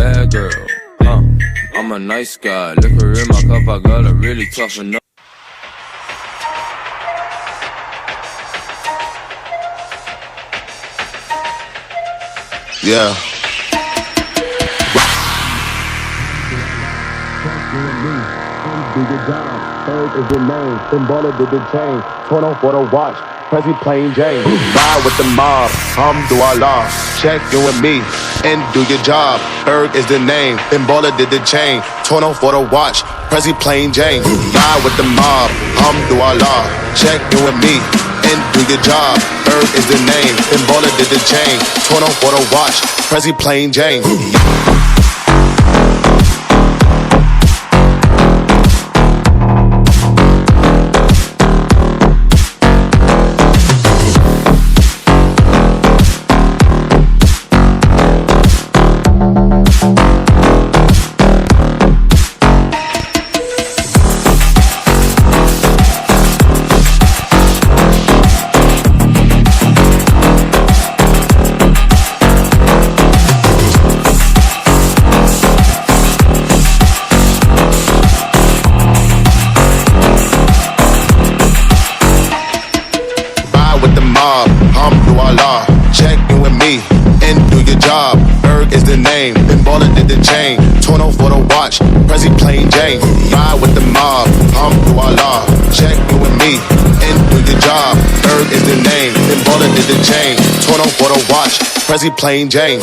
bad girl. I'm a nice guy. Liquor in my cup, I gotta really toughen up. Yeah. Do your job, third is your name, then baller did the chain, turn on for the watch, Prezi plain Jane, ride with the mob, Alhamdulillah, check you and me, and do your job, Berg is the name, then baller did the chain, turn on for the watch, Prezi plain Jane, ride with the mob, Alhamdulillah, check you and me, and do your job, Berg is the name, then baller did the chain, turn on for the watch, Prezi plain Jane. Alhamdulillah, check you and me, and do your job. Berg is the name, then baller did the chain. Torn on for the watch, Prezi plain Jane. Ride with the mob, Alhamdulillah, check you and me, and do your job. Berg is the name, then baller did the chain. Torn on for the watch, Prezi plain Jane.